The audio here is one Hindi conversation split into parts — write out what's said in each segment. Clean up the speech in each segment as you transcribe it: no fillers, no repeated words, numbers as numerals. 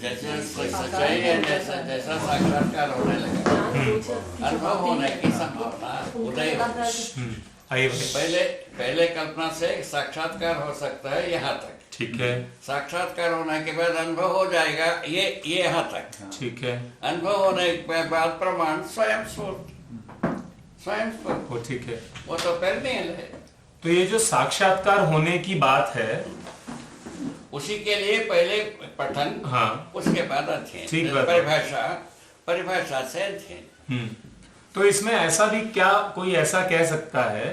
जैसे सच्चाई है, जैसा जैसा साक्षात्कार होने लगा, अनुभव होने की संभावना उदय होगी। आइए पहले पहले कल्पना से साक्षात्कार हो सकता है यहाँ तक, ठीक है, साक्षात्कार होने के बाद अनुभव हो जाएगा ये यहाँ तक, ठीक है, अनुभव होने के बाद प्रमाण स्वयं स्फूर्त, वो ठीक है। वो तो पेरनियल है। तो ये जो साक्षात्कार होने की बात है, उसी के लिए पहले पठन, हाँ, उसके बाद अध्ययन, ठीक बात है। परिभाषा से अध्ययन। तो इसमें ऐसा भी क्या कोई ऐसा कह सकता है,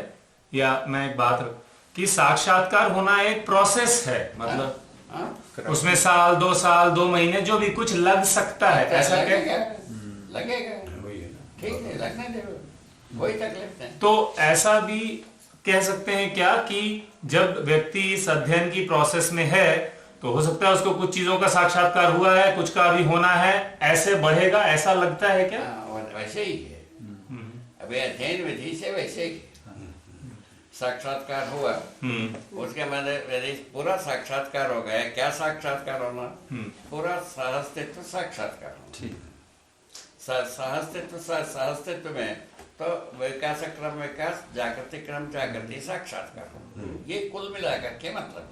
या मैं एक बात कि साक्षात्कार होना एक प्रोसेस है, मतलब उसमें साल 2 साल 2 महीने जो भी कुछ लग सकता है, ऐसा लगेगा, ठीक है, लगने दे, कोई तकलीफ नहीं। तो ऐसा भी कह सकते हैं क्या कि जब व्यक्ति इस अध्ययन की प्रोसेस में है तो हो सकता है उसको कुछ चीजों का साक्षात्कार हुआ है, कुछ का अभी होना है, ऐसे बढ़ेगा, ऐसा लगता है क्या? वैसे ही है, अभी अध्ययन विधि से वैसे ही साक्षात्कार हुआ, उसके बाद यदि पूरा साक्षात्कार हो गया, क्या साक्षात्कार होना, पूरा सहस्तित्व साक्षात्कार होना। सहस्तित्व में तो विकास क्रम विकास, जागृति क्रम जागृति, साक्षात्कार हो, ये कुल मिलाकर के मतलब,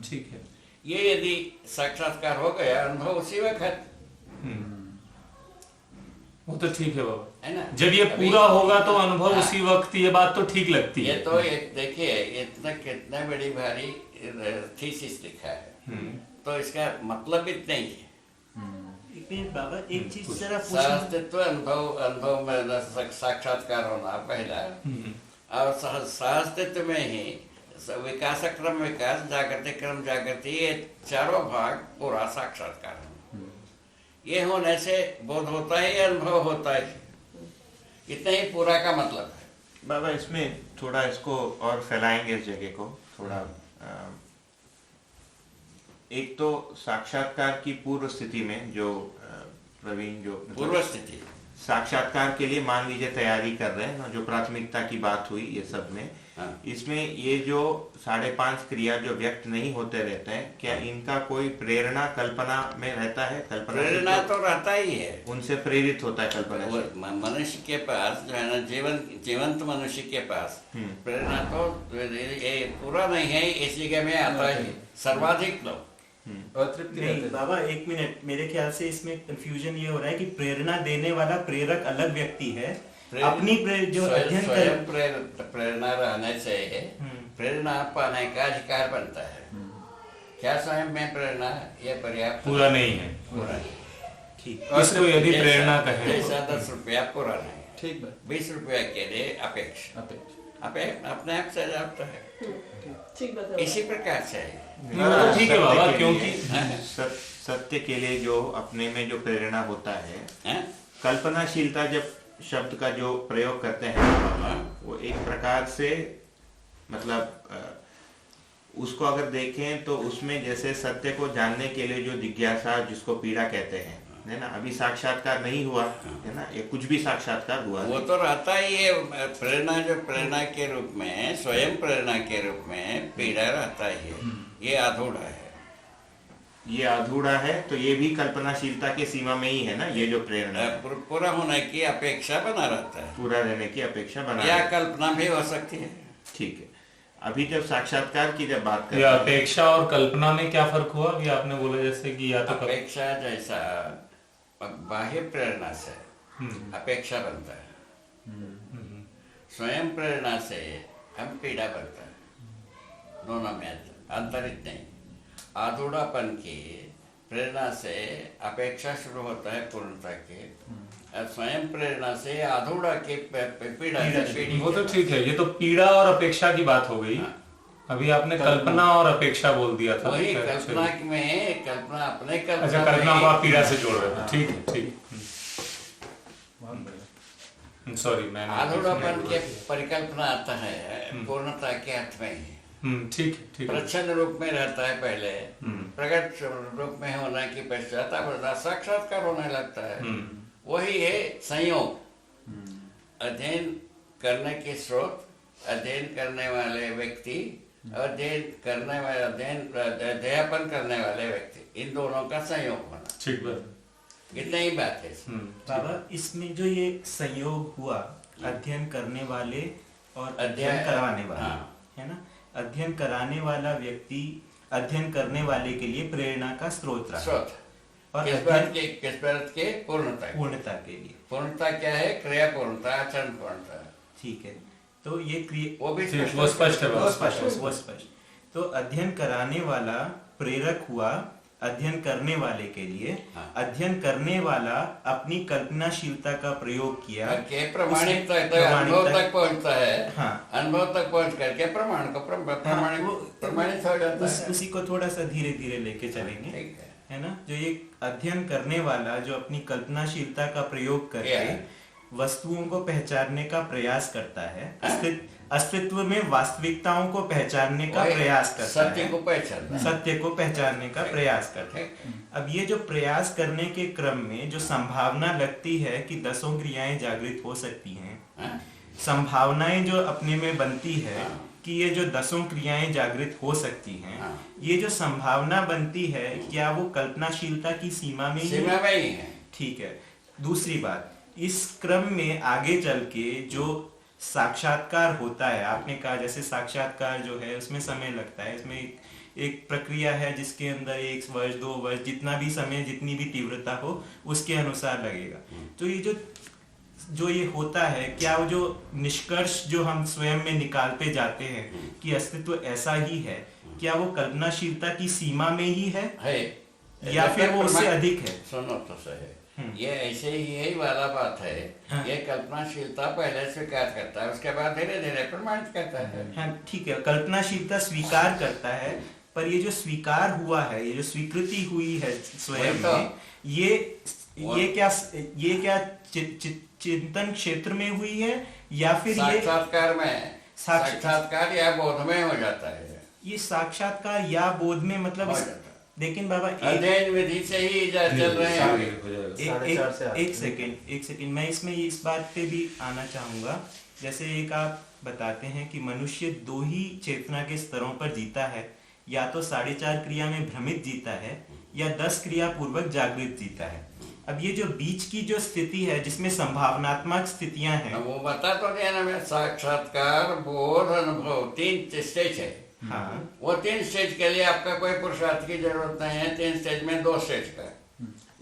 ठीक है। ये यदि साक्षात्कार हो गया, अनुभव उसी वक्त, वो तो ठीक है बाबा, है ना। जब ये पूरा होगा तो अनुभव उसी वक्त, ये बात तो ठीक लगती है। ये तो देखिए इतना कितना बड़ी भारी थीसिस लिखा है, तो इसका मतलब इतना ही है। बाबा एक चीज जरा सहस्तित्व अनुभव में साक्षात्कार होना पहला, और सहस्तित्व में ही विकास क्रम विकास, जागृति क्रम जागृति, ये चारों भाग पूरा साक्षात्कार होना। ये होने से बोध होता है, अनुभव होता है, इतना ही पूरा का मतलब है। बाबा इसमें थोड़ा इसको और फैलाएंगे इस जगह को थोड़ा। एक तो साक्षात्कार की पूर्व स्थिति में जो प्रवीण जो पूर्व स्थिति साक्षात्कार के लिए मान लीजिए तैयारी कर रहे हैं ना, जो प्राथमिकता की बात हुई ये सब में, इसमें ये जो 5.5 क्रिया जो व्यक्त नहीं होते रहते हैं, क्या इनका कोई प्रेरणा कल्पना में रहता है? कल्पना प्रेरणा तो रहता ही है, उनसे प्रेरित होता है कल्पना से। मनुष्य के पास जो है ना, जीवंत मनुष्य के पास प्रेरणा तो ये पूरा नहीं है, इस जगह में आता है सर्वाधिक लोग। नहीं बाबा एक मिनट, मेरे ख्याल से इसमें कंफ्यूजन ये हो रहा है कि प्रेरणा देने वाला प्रेरक अलग व्यक्ति है, अपनी जो अध्ययन स्वयं प्रेरणा रहने से प्रेरणा पाने का अधिकार बनता है। क्या स्वयं में प्रेरणा ये पर्याप्त पूरा नहीं है, पूरा ठीक, इसको यदि प्रेरणा कहें, जैसा 10 रुपया पूरा नहीं, ठीक बात, 20 रुपया के लिए अपेक्षा अपने आप से जाता है, इसी प्रकार से है। ठीक है बाबा, क्योंकि सत्य के लिए जो अपने में जो प्रेरणा होता है, कल्पनाशीलता जब शब्द का जो प्रयोग करते हैं वो एक प्रकार से मतलब उसको अगर देखें तो उसमें जैसे सत्य को जानने के लिए जो जिज्ञासा, जिसको पीड़ा कहते हैं, है ना, अभी साक्षात्कार नहीं हुआ है ना, ये कुछ भी साक्षात्कार हुआ वो तो रहता ही है। प्रेरणा जो प्रेरणा के रूप में, स्वयं प्रेरणा के रूप में पीड़ा रहता ही है, ये अधूरा है, ये अधूरा है, तो ये भी कल्पनाशीलता के सीमा में ही है ना, ये जो प्रेरणा है। पूरा होने की अपेक्षा बना रहता है, पूरा रहने की अपेक्षा बना, या कल्पना भी हो सकती है। ठीक है। अभी जब साक्षात्कार की जब बात करें, अपेक्षा और कल्पना में क्या फर्क हुआ? अभी आपने बोला जैसे कि या तो अपेक्षा जैसा बाह्य प्रेरणा से अपेक्षा बनता है, स्वयं प्रेरणा से हम पीड़ा बनता है, दोनों में अंतर इतना ही। अधूरापन की प्रेरणा से अपेक्षा शुरू होता है पूर्णता के, और स्वयं प्रेरणा से अधूरा की पीड़ा। वो तो ठीक है, ये तो पीड़ा और अपेक्षा की बात हो गई। अभी आपने कल्पना और अपेक्षा बोल दिया था, वही कल्पना में, कल्पना अपने अच्छा, कल्पना को आप पीड़ा से जोड़ रहे थे, ठीक है, ठीक, सॉरी मैंने अधूरापन के परिकल्पना आता है पूर्णता के अर्थ में ही, ठीक ठीक, प्रच्छन्न रूप में रहता है पहले, प्रकट रूप में होने की पश्चात साक्षात्कार होने लगता है। वही है संयोग, अध्ययन करने के स्रोत, अध्ययन करने वाले व्यक्ति और अध्ययन करने वाले अध्यापन करने वाले व्यक्ति, इन दोनों का संयोग होना। ठीक बात। इतना ही बात है। बाबा इसमें जो ये संयोग हुआ, अध्ययन करने वाले और अध्ययन करवाने वाले, है ना, अध्ययन कराने वाला व्यक्ति अध्ययन करने वाले के लिए प्रेरणा का स्रोत रहा, और किस बात के पूर्णता के लिए। पूर्णता क्या है? क्रिया पूर्णता, आचरण पूर्णता। ठीक है, तो ये वो भी स्पष्ट है। वो स्पष्ट। तो अध्ययन कराने वाला प्रेरक हुआ अध्ययन करने वाले के लिए। अध्ययन करने वाला अपनी कल्पनाशीलता का प्रयोग किया, प्रमाणिक अनुभव तक पहुंचता है। हाँ, अनुभव तक पहुंच करके प्रमाण को प्रमाणित हो जाता है। उसी को थोड़ा सा धीरे धीरे लेके चलेंगे, है ना। जो ये अध्ययन करने वाला जो अपनी कल्पनाशीलता का प्रयोग करके वस्तुओं को पहचानने का प्रयास करता है, अस्तित्व में वास्तविकताओं को पहचानने का प्रयास करता है, सत्य को पहचानने का प्रयास करता है। अब ये जो प्रयास करने के क्रम में जो संभावना लगती है कि 10 क्रियाएं जागृत हो सकती हैं, संभावनाएं जो अपने में बनती है कि ये जो 10 क्रियाएं जागृत हो सकती हैं, ये जो संभावना बनती है, क्या वो कल्पनाशीलता की सीमा में ही है? ठीक है। दूसरी बात, इस क्रम में आगे चल के जो साक्षात्कार होता है, आपने कहा जैसे साक्षात्कार जो है उसमें समय लगता है, इसमें एक प्रक्रिया है जिसके अंदर 1 वर्ष 2 वर्ष जितना भी समय, जितनी भी तीव्रता हो उसके अनुसार लगेगा। तो ये जो ये होता है, क्या वो जो निष्कर्ष जो हम स्वयं में निकालते जाते हैं कि अस्तित्व ऐसा ही है, क्या वो कल्पनाशीलता की सीमा में ही है या फिर वो उससे अधिक है? सुनो तो सही, ये ऐसे ही यही वाला बात है। ये कल्पनाशीलता पहले स्वीकार करता है, उसके बाद धीरे धीरे प्रमाणित करता है। हाँ, ठीक है, कल्पनाशीलता स्वीकार करता है, पर ये जो स्वीकार हुआ है, ये जो स्वीकृति हुई है स्वयं में, ये क्या चिंतन क्षेत्र में हुई है या फिर साक्षात्कार में? साक्षात्कार या बोध में हो जाता है। ये साक्षात्कार या बोध में मतलब लेकिन बाबा अध्ययन विधि से ही चल रहे हैं। एक सेकेंड मैं इसमें इस बात पे भी आना चाहूंगा। जैसे एक आप बताते हैं कि मनुष्य 2 ही चेतना के स्तरों पर जीता है, या तो 4.5 क्रिया में भ्रमित जीता है या 10 क्रिया पूर्वक जागृत जीता है। अब ये जो बीच की जो स्थिति है जिसमें संभावनात्मक स्थितियां हैं, वो बता तो दिया ना मैं, साक्षात्कार, बोध, अनुभव, 3 स्टेज है। हाँ, वो 3 स्टेज के लिए आपका कोई पुरुषार्थ की जरूरत नहीं है। 3 स्टेज में 2 स्टेज का,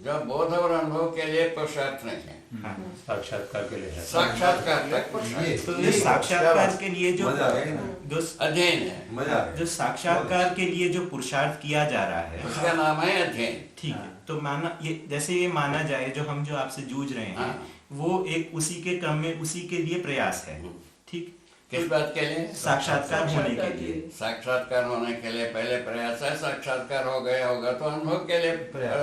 जो बोध और अनुभव के लिए पुरुषार्थ नहीं है, साक्षात्कार के लिए है। साक्षात्कार तक पुरुषार्थ। तो ये साक्षात्कार के लिए जो अध्ययन है, जो साक्षात्कार के लिए जो पुरुषार्थ किया जा रहा है, उसका नाम है अध्ययन। ठीक है। तो माना ये, जैसे ये माना जाए जो हम जो आपसे जूझ रहे हैं, वो एक उसी के क्रम में उसी के लिए प्रयास है। ठीक, किस बात के लिए? साक्षात्कार होने के लिए। साक्षात्कार होने के लिए पहले प्रयास है। साक्षात्कार हो गया होगा तो अनुभव के लिए प्रयास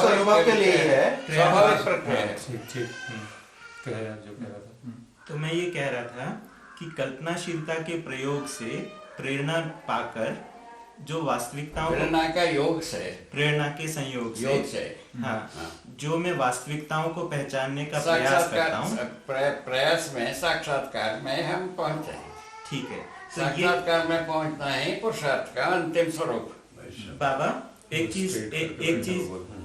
तो अनुभव के लिए है, स्वाभाविक प्रक्रिया है। तो मैं ये कह रहा था कि कल्पनाशीलता के प्रयोग से प्रेरणा पाकर जो वास्तविकताओं, प्रेरणा का योग से, प्रेरणा के संयोग से, हाँ, जो मैं वास्तविकताओं को पहचानने का प्रयास करता हूँ, प्रयास में, साक्षात्कार में हम पहुंचे। ठीक है। साक्षात्कार में पहुंचना है पुरुषार्थ का अंतिम स्वरूप। बाबा एक चीज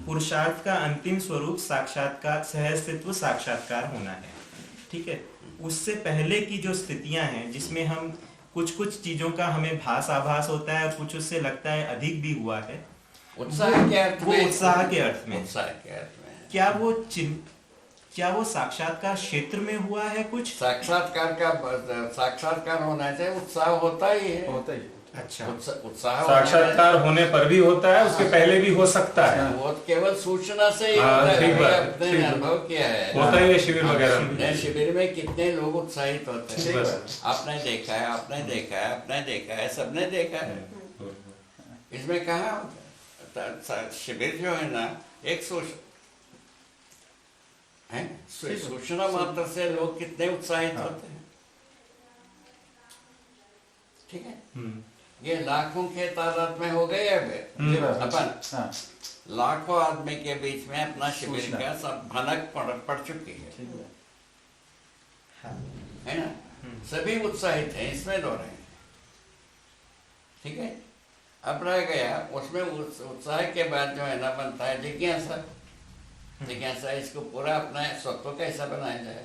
पुरुषार्थ का अंतिम स्वरूप साक्षात्कार, सहअस्तित्व साक्षात्कार होना है। ठीक है। उससे पहले की जो स्थितियां हैं जिसमें हम कुछ चीजों का हमें आभास होता है और कुछ उससे लगता है अधिक भी हुआ है, उत्साह के अर्थ में, उत्साह के अर्थ में, क्या वो साक्षात्कार क्षेत्र में हुआ है? कुछ साक्षात्कार होना चाहिए, उत्साह होता ही है। अच्छा, उत्साह साक्षात्कार होने पर भी होता है, उसके पहले भी हो सकता है। वो केवल सूचना से ही होता है। अपने अनुभव किया है, होता ही है शिविर वगैरह। शिविर में कितने लोग उत्साहित होते हैं, आपने देखा है, आपने देखा है, सबने देखा है। इसमें कहा शिविर जो है ना, एक सूचना मात्र से लोग कितने उत्साहित होते हैं। ठीक है। ये लाखों के तादाद में हो गए अपन लाखों आदमी के बीच में अपना शिविर का सब भनक पड़ चुकी है ना। सभी उत्साहित हैं, इसमें दो रहे। ठीक है। अब रह गया उसमें उत्साह के बाद जो है ना बनता है जिज्ञासा। जिज्ञासा इसको पूरा अपना स्वत्व कैसा बनाया जाए,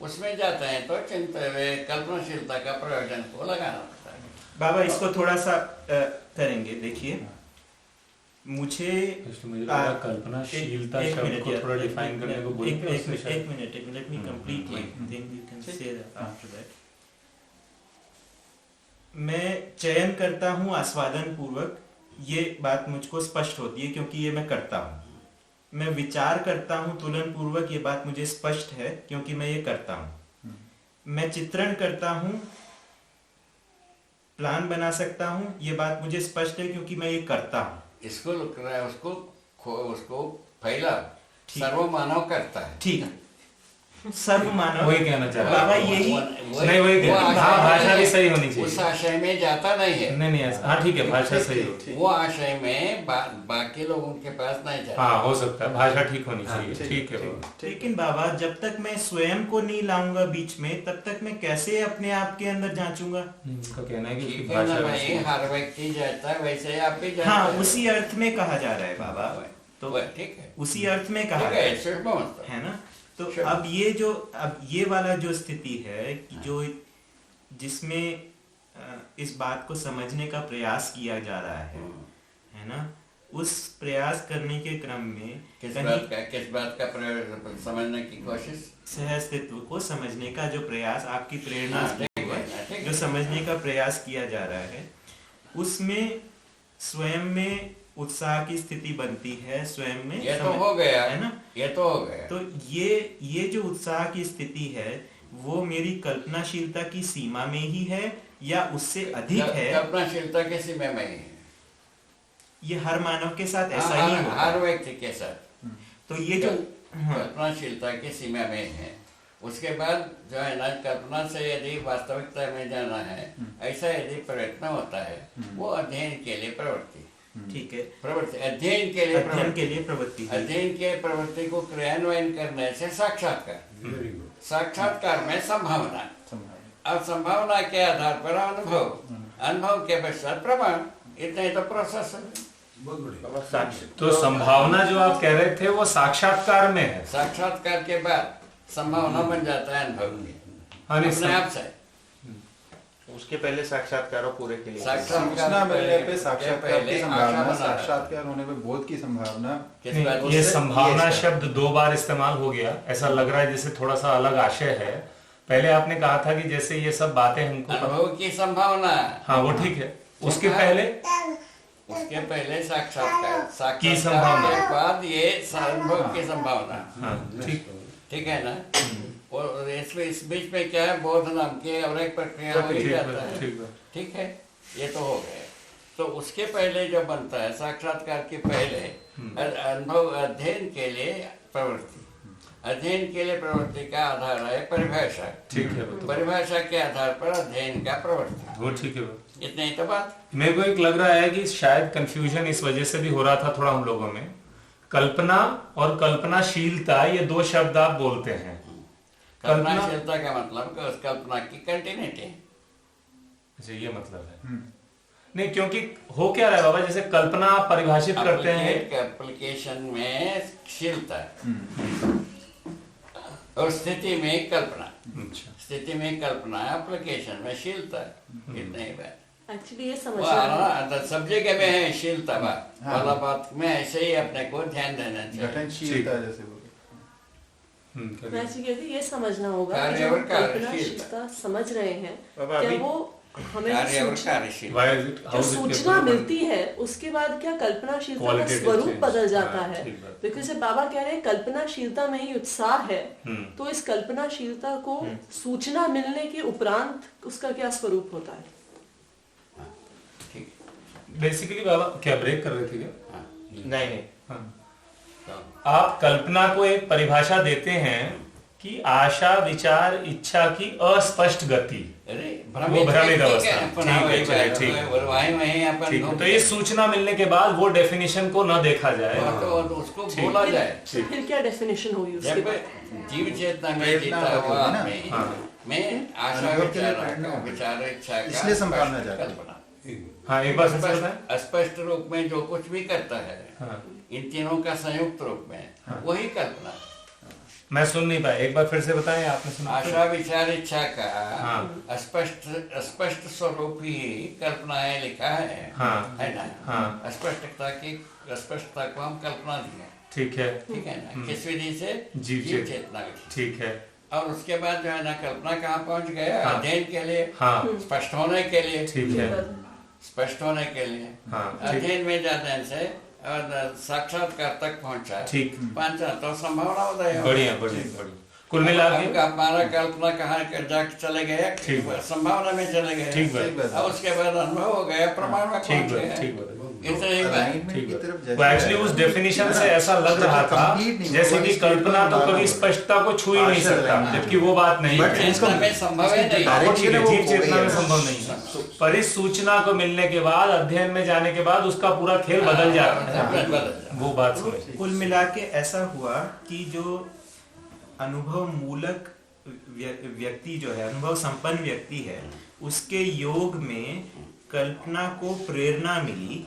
उसमें जाते हैं तो चिंता कल्पनाशीलता का प्रयोजन को लगाना पड़ता है। बाबा इसको थोड़ा सा करेंगे। देखिए मुझे कल्पनाशीलता शब्द को थोड़ा डिफाइन करने को बोलिए। एक minute let me complete my thing, you can say that after that. मैं चयन करता हूँ आस्वादन पूर्वक, ये बात मुझको स्पष्ट होती है क्योंकि ये मैं करता हूँ। मैं विचार करता हूँ तुलन पूर्वक, ये बात मुझे स्पष्ट है क्योंकि मैं ये करता हूँ। मैं चित्रण करता हूँ, प्लान बना सकता हूँ, ये बात मुझे स्पष्ट है क्योंकि मैं ये करता हूँ। इसको उसको फैला सर्वमानव करता है। ठीक है, सर्व मानव वही कहना चाह रहा बाबा, हूं। यही नहीं वही भाषा भी सही होनी चाहिए। उस आशय में जाता नहीं है। नहीं हाँ ठीक है, भाषा सही हो। वो आशय में बाकी लोगों के पास नहीं जाता। हाँ हो सकता है, भाषा ठीक होनी चाहिए। ठीक है। लेकिन बाबा जब तक मैं स्वयं को नहीं लाऊंगा बीच में, तब तक मैं कैसे अपने आप के अंदर जांचूंगा? उनका कहना है कि ठीक है ना भाई, हर व्यक्ति जाता है वैसे आप भी जाते हाँ, हैं। उसी अर्थ में कहा जा रहा है बाबा। तो ठीक है, उसी अर्थ में कहा है ना। तो अब ये वाला जो स्थिति है कि जो जिसमें इस बात को समझने का प्रयास किया जा रहा है ना, उस प्रयास करने के क्रम में किस बात का प्रयोग समझने की कोशिश, सहअस्तित्व को समझने का जो प्रयास, आपकी प्रेरणा से जो समझने का प्रयास किया जा रहा है, उसमें स्वयं में उत्साह की स्थिति बनती है। स्वयं में ये तो हो गया है ना, ये तो हो गया। तो ये जो उत्साह की स्थिति है वो मेरी कल्पनाशीलता की सीमा में ही है या उससे अधिक है? कल्पनाशीलता की सीमा में ही है। ये हर मानव के साथ ऐसा ही होता है, हर व्यक्ति के साथ। तो ये जो कल्पनाशीलता की सीमा में है। उसके बाद जो है ना, कल्पना से यदि वास्तविकता में जाना है, ऐसा यदि प्रयत्न होता है, वो अध्ययन के लिए प्रवृत्ति। ठीक है, प्रवृत्ति अध्ययन के लिए प्रवृत्ति। अध्ययन के प्रवृत्ति को क्रियान्वयन करने से साक्षात्कार। साक्षात्कार में संभावना, और संभावना के आधार पर अनुभव के पश्चात प्रमाण। इतना ही तो प्रोसेस है। तो संभावना जो आप कह रहे थे वो साक्षात्कार में है। साक्षात्कार के बाद संभावना बन जाता है अनुभव की अपने आप से। उसके पहले साक्षात्कारों पूरे के लिए सूचना मिलने पे साक्षात्कार की संभावना, साक्षात्कार होने पे बोध की संभावना। ये संभावना शब्द 2 बार इस्तेमाल हो गया, ऐसा लग रहा है जैसे थोड़ा सा अलग आशय है। पहले आपने कहा था कि जैसे ये सब बातें हमको अनुभव की संभावना। हाँ वो ठीक है, उसके पहले साक्षात्कार की संभावना के बाद ये अनुभव की संभावना। हाँ ठीक है ना। और इसमें इस बीच में क्या है, बोध नाम की और एक प्रक्रिया हो ही जाता है। ठीक है, ये तो हो गया। तो उसके पहले जो बनता है साक्षात्कार के पहले अनुभव, अध्ययन के लिए प्रवृत्ति। अध्ययन के लिए प्रवृत्ति का आधार है परिभाषा। ठीक है, परिभाषा के आधार पर अध्ययन का प्रवृत्ति। वो ठीक है। इतने ही तो बात। मेरे को एक लग रहा है कि शायद कंफ्यूजन इस वजह से भी हो रहा था थोड़ा हम लोगों में। कल्पना और कल्पनाशीलता, ये 2 शब्द आप बोलते हैं। कल्पनाशीलता का मतलब कि उस कल्पना की कंटिन्यूटी। अच्छा, ये मतलब है। नहीं, क्योंकि हो क्या रहा है बाबा, जैसे कल्पना आप परिभाषित करते हैं एप्लीकेशन में शीलता और स्थिति में कल्पना। स्थिति में कल्पना, एप्लीकेशन में शीलता। इतने ही बात। एक्चुअली ये समझना सब जगह में है शीलता वाला बात में ऐसे ही अपने को ध्यान देना चाहिए। वैसे कहती ये समझना होगा कि जो कल्पनाशीलता समझ रहे हैं, क्या वो हमें जो सूचना मिलती है उसके बाद क्या कल्पनाशीलता का स्वरूप बदल जाता है? बिकॉज बाबा कह रहे हैं कल्पनाशीलता में ही उत्साह है, तो इस कल्पनाशीलता को सूचना मिलने के उपरांत उसका क्या स्वरूप होता है? बेसिकली बाबा क्या ब्रेक कर रहे थे क्या? नहीं। आप कल्पना को एक परिभाषा देते हैं कि आशा, विचार, इच्छा की अस्पष्ट गति, वो भ्रमित अवस्था। ठीक है, तो ये सूचना मिलने के बाद वो डेफिनेशन को न देखा जाए तो उसको बोला जाए। फिर क्या डेफिनेशन होगी उसके बाद? जीव चेतना में जीता हुआ में आशा, विचार, इच्छा, इसलिए संभावना जाती है। हाँ एक बार फिर से बताएं। स्पष्ट रूप में जो कुछ भी करता है, हाँ। इन तीनों का संयुक्त रूप में, वही कल्पना। मैं सुन नहीं पाया, एक बार फिर से बताएं, आपने सुना? आशा विचार इच्छा का हाँ। स्पष्ट स्वरूप ही कल्पनाएं लिखा है, हाँ। है ना? हाँ। स्पष्टता को हम कल्पना दिए, ठीक है ना? किस विधि से? जीव चेतना विधि। ठीक है। और उसके बाद जो है ना, कल्पना कहाँ पहुंच गया? हाँ। अध्ययन के लिए, हाँ। स्पष्ट होने के लिए, ठीक है। स्पष्ट होने के लिए, हाँ, अध्ययन में जाने से और साक्षात्कार तक पहुंचा। ठीक। पांच तो संभावना उदय हो। बढ़िया बढ़िया बढ़िया। कुल मिला के हमारा कल्पना कहाँ जाके चले गए? ठीक। संभावना में चले गए। ठीक बात। और उसके बाद अनुभव हो गया, प्रमाण में ठीक पहुंच बात, गए। ठीक बात। इतने ही बात। ठीक है। वो एक्चुअली उस डेफिनेशन से ऐसा लग रहा था जैसे कि कल्पना तो कभी स्पष्टता को छू ही नहीं सकता, जबकि वो बात नहीं है। चेतना में संभव है नहीं। ठीक है, जीव चेतना में संभव नहीं है। पर इस सूचना को मिलने के बाद, अध्ययन में जाने के बाद उसका पूरा खेल बदल जाता है। वो बात समझ। कुल मिला के ऐसा हुआ कि जो अनुभव मूलक व्यक्ति जो है, अनुभव संपन्न व्यक्ति है, उसके योग में कल्पना को प्रेरणा मिली,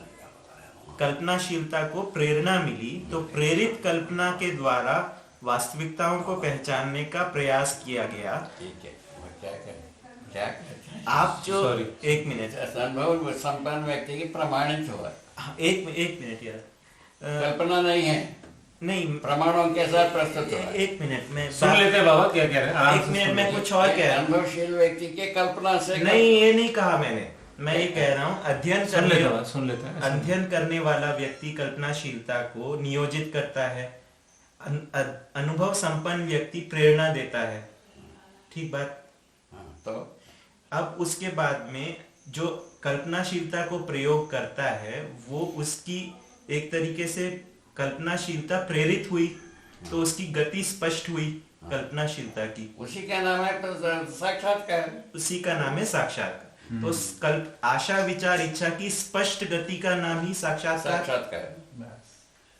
कल्पनाशीलता को प्रेरणा मिली, तो प्रेरित कल्पना के द्वारा वास्तविकताओं को पहचानने का प्रयास किया गया। ठीक है, क्या करें? आप जो एक मिनट, अनुभव संपन्न व्यक्ति की प्रमाणित हुआ। एक मिनट यार, कल्पना नहीं है, नहीं प्रमाणों के साथ प्रस्तुत हुआ। एक मिनट में सुन लेते हैं बाबा क्या कह रहे हैं। एक मिनट में कुछ और कह रहा हूँ। अनुभवशील व्यक्ति के कल्पना से नहीं, ये नहीं कहा मैंने। मैं ये कह रहा हूँ, सुन लेते हैं। अध्ययन करने वाला व्यक्ति कल्पनाशीलता को नियोजित करता है, अनुभव संपन्न व्यक्ति प्रेरणा देता है। ठीक बात? तो अब उसके बाद में जो कल्पनाशीलता को प्रयोग करता है, वो उसकी एक तरीके से कल्पनाशीलता प्रेरित हुई, तो उसकी गति स्पष्ट हुई कल्पनाशीलता की। उसी का नाम है साक्षात्कार। उसी का नाम है साक्षात्कार। तो आशा विचार इच्छा की स्पष्ट गति का नाम ही साक्षात्कार।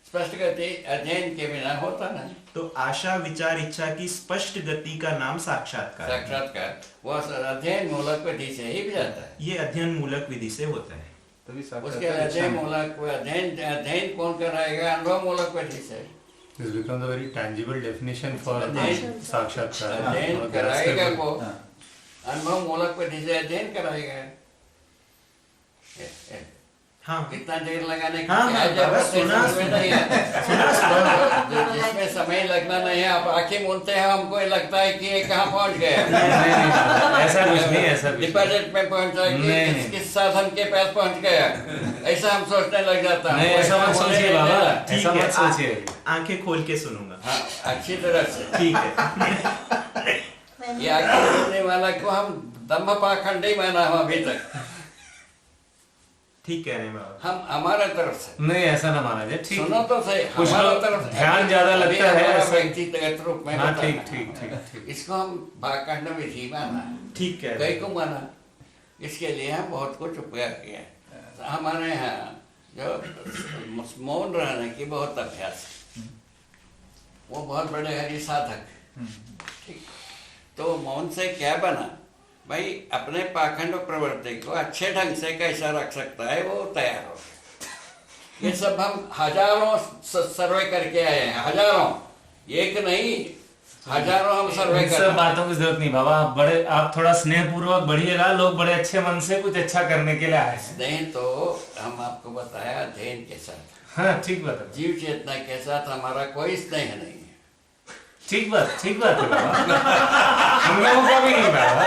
स्पष्ट गति अध्ययन के बिना होता नहीं। तो आशा विचार इच्छा की स्पष्ट गति का नाम साक्षात्कार वो अध्ययन मूलक विधि से ही भी जाता है। ये अध्ययन मूलक विधि से होता है। उसके अध्ययन मूलक अध्ययन कौन कराएगा? अनुभव मूलक विधि से। This becomes a very tangible definition for साक्षात्कार। अध्ययन कराएगा वो, अनुभव मूलक विधि से अध्ययन कराएगा। हाँ, कितना देर लगाने की जिसमें समय लगना नहीं है। आप आंखें मूंदते हैं, हमको लगता है कि ये कहाँ पहुँच गया। ऐसा कुछ नहीं, ऐसा डिपॉजिट में पहुँचा कि किस साधन के पास पहुँच गया, ऐसा हम सोचने लग जाता है। ऐसा मत सोचिए बाबा, ऐसा मत सोचिए। आंखें खोल के सुनूंगा। हाँ, अच्छी तरह से। ठीक है। ये आंखें खोलने वाला को हम दम्भ पाखंडी माना हो अभी तक। ठीक कह रहे हैं बाबा। हम हमारा तरफ से नहीं, ऐसा ना माना जाए। ठीक, सुनो तो सही, कुछ हमारा लोग तरफ से ध्यान ज्यादा लगता है व्यक्तिगत रूप में। हाँ, ठीक ठीक ठीक ठीक। इसको हम पाखंड विधि माना, ठीक है, कई को माना। इसके लिए हम बहुत कुछ उपाय किया। हमारे यहाँ जो मौन रहने की बहुत अभ्यास है, वो बहुत बड़े हरि साधक। ठीक, तो मौन से क्या बना भाई? अपने पाखंड प्रवृत्ति को अच्छे ढंग से कैसा रख सकता है वो तैयार हो। ये सब हम हजारों सर्वे करके आए हैं, हजारों, एक नहीं हजारों हम सर्वे कर। सब बातों की जरूरत नहीं बाबा, आप थोड़ा स्नेह पूर्वक बढ़िएगा। लोग बड़े अच्छे मन से कुछ अच्छा करने के लिए आए हैं। नहीं तो हम आपको बताया अध्ययन के साथ। हाँ, ठीक बात है। जीव चेतना के साथ हमारा कोई स्नेह नहीं है। ठीक बात है बाबा। हम लोगों का भी नहीं बाबा,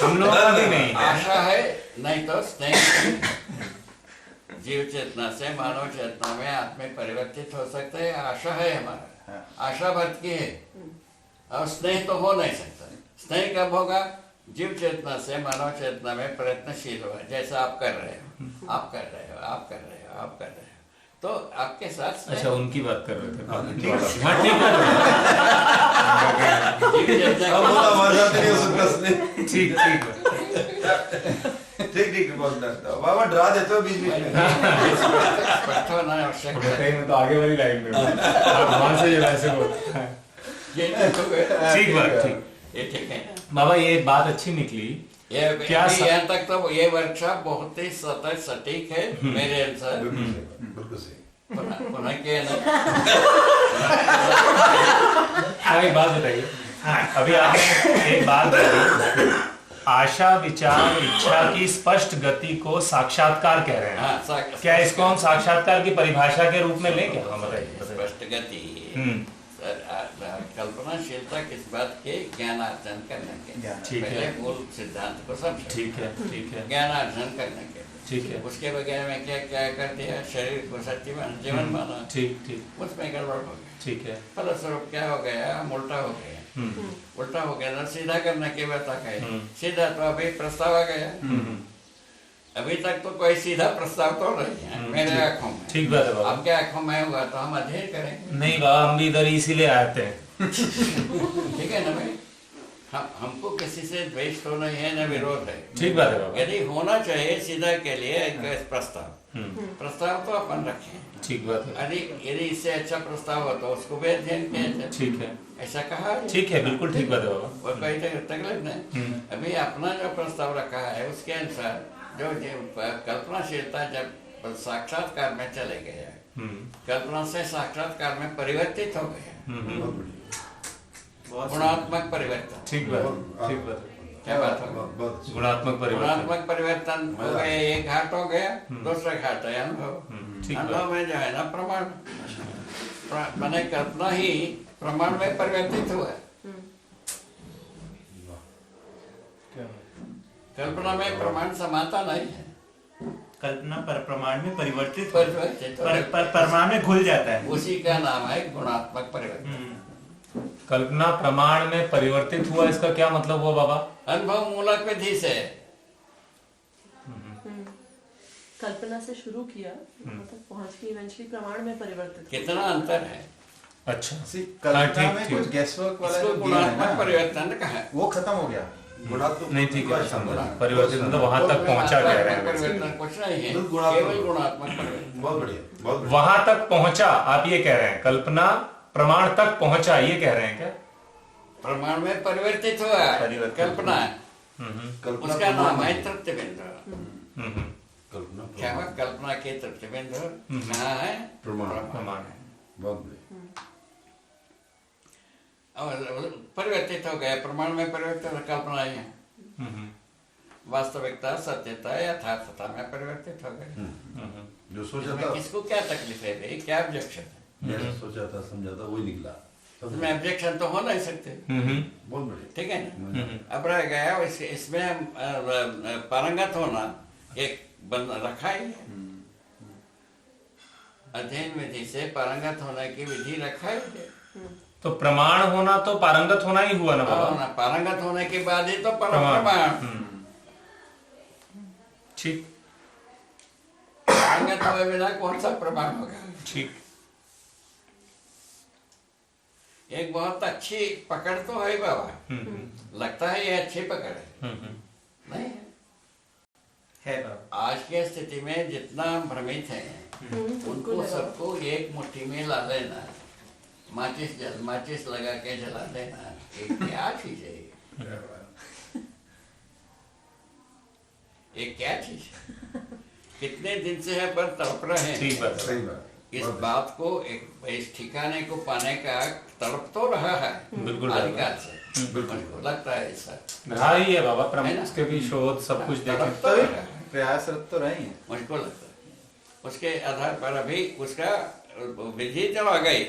हम लोगों का भी नहीं। आशा है, नहीं तो स्नेह। जीव चेतना से मानव चेतना में आत्मा परिवर्तित हो सकते हैं। आशा है हमारा, आशा भक्ति है, और स्नेह तो हो नहीं सकता। स्नेह कब होगा? जीव चेतना से मानव चेतना में प्रयत्नशील हुआ, जैसा आप कर रहे हो, आप कर रहे हो, आप कर रहे हो, आप कर रहे हो, तो आपके साथ। अच्छा, उनकी बात कर रहे थे। हाँ, ठीक है। ठीक ठीक बाबा डरा देते हो बीच बीच में। मैं तो आगे वाली लाइन में आप वहां से जो ऐसे बोलते हैं। ठीक बात, ठीक। ये ठीक है बाबा, ये बात अच्छी निकली क्या यहाँ तक तो ये वर्कशॉप बहुत ही सटीक है मेरे अनुसार। बिल्कुल सही। पुनः क्या ना एक बात बताइए, अभी आपने एक बात बताई, आशा विचार इच्छा की स्पष्ट गति को साक्षात्कार कह रहे हैं। क्या इसको हम साक्षात्कार की परिभाषा के रूप में लें क्या? हम बताइए। स्पष्ट गति कल्पनाशीलता किस बात के? ज्ञानार्जन करने के। ठीक है, पहले मूल सिद्धांत को समझो। ठीक है, ठीक है। ज्ञानार्जन करने के, ठीक है। उसके बगैर में क्या क्या कर दिया? शरीर को सच्ची जीवन माना, ठीक ठीक, उसमें गड़बड़ हो गया। ठीक है। फलस्वरूप क्या हो गया? हम उल्टा हो गया। उल्टा हो गया ना, सीधा करने की बात आ गई। सीधा तो अभी प्रस्ताव आ गया। अभी तक तो कोई सीधा प्रस्ताव तो नहीं है मेरे आंखों में। ठीक बात है बाबा। आपके आंखों में हुआ तो हम अध्ययन करेंगे। नहीं बाबा, हम भी इधर इसीलिए आते हैं। ठीक है ना भाई, हमको किसी से द्वेष तो नहीं है, न विरोध है। ठीक बात है बाबा। यदि होना चाहिए सीधा के लिए एक प्रस्ताव तो अपन रखें। ठीक बात है। यदि इससे अच्छा प्रस्ताव हो तो उसको भी अध्ययन किया जाए। ठीक है, ऐसा कहा। ठीक है, बिल्कुल ठीक बात है बाबा। और कोई तकलीफ नहीं। अभी अपना जो प्रस्ताव रखा है उसके अनुसार जो कल्पनाशीलता जब साक्षात्कार में चले गए, कल्पना से साक्षात्कार में परिवर्तित हो गए, गुणात्मक परिवर्तन। ठीक बात, ठीक बात। क्या बात हो? गुणात्मक परिवर्तन हो गए। एक घाट हो गया, दूसरा घाट है अनुभव। अनुभव में जो है ना प्रमाण, मैंने कल्पना ही प्रमाण में परिवर्तित हुआ। कल्पना में प्रमाण समाता नहीं है। कल्पना पर प्रमाण में परिवर्तित प्रमाण में घुल जाता है। उसी का नाम है गुणात्मक परिवर्तन। कल्पना प्रमाण में परिवर्तित हुआ, इसका क्या मतलब हुआ बाबा? अनुभव मूलक विधि से कल्पना से शुरू किया, मतलब पहुंच के इवेंचुअली प्रमाण में परिवर्तित। कितना अंतर है? अच्छा, कल्पना में कुछ गैसवर्क वाला जो गुणात्मक परिवर्तन कहा है, वो खत्म हो गया। नहीं, ठीक है, परिवर्तित मतलब वहां तक पहुंचा कह रहे हैं। परिवर्तन कुछ नहीं है, केवल गुणात्मक परिवर्तन। बहुत बढ़िया, वहां तक पहुंचा, आप ये कह रहे हैं? कल्पना प्रमाण तक पहुंचा, ये कह रहे हैं क्या? प्रमाण में परिवर्तित हुआ कल्पना, उसका नाम है तृप्ति बिंदु। क्या हुआ? कल्पना के तृप्ति बिंदु कहाँ है? प्रमाण है। बहुत बढ़िया। परिवर्तित हो गया, प्रमाण में परिवर्तित, कल्पना ही है। वास्तविकता, सत्यता, यथार्थता में परिवर्तित हो गए। जो सोचा था, किसको क्या तकलीफ है भाई? क्या ऑब्जेक्शन है? मैंने सोचा था, समझा था, वही निकला। उसमें ऑब्जेक्शन तो हो नहीं सकते। बहुत बढ़िया। ठीक है ना? अब रह गया इसमें पारंगत होना एक रखा ही है। अध्ययन विधि से पारंगत होने की विधि रखा ही है। तो प्रमाण होना तो पारंगत होना ही हुआ ना बाबा? पारंगत होने के बाद ही तो प्रमाण। ठीक, पारंगत हुए बिना कौन सा प्रमाण होगा? ठीक। एक बहुत अच्छी पकड़ तो है बाबा, लगता है ये अच्छी पकड़ है, नहीं है बाबा। आज की स्थिति में जितना भ्रमित है उनको सबको एक मुट्ठी में ला लेना, माचिस लगा के जला देना, क्या चीज है ये? क्या चीज? कितने दिन से है पर तड़प रहे हैं। ठीक बात, सही बात। इस बात को इस ठिकाने को पाने का तड़प तो रहा है बिल्कुल अधिकार से। बिल्कुल लगता है ऐसा रहा ही है बाबा। प्रमाण के भी शोध सब कुछ देखे, प्रयासरत तो रहे हैं। मुझको लगता है उसके आधार पर अभी उसका विधि जब आ गई,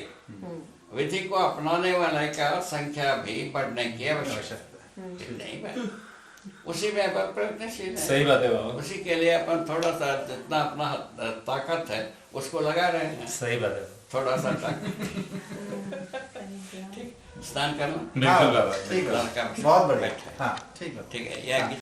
विधि को अपनाने वाले का संख्या भी बढ़ने की आवश्यकता नहीं भाई। उसी में अपन प्रयत्नशील है। सही बात है बाबा। उसी के लिए अपन थोड़ा सा जितना अपना ताकत है उसको लगा रहे हैं। सही बात है, थोड़ा सा ताकत। ठीक, स्नान करना बिल्कुल बाबा। ठीक है, बहुत बढ़िया। हाँ, ठीक है। ठीक है, यह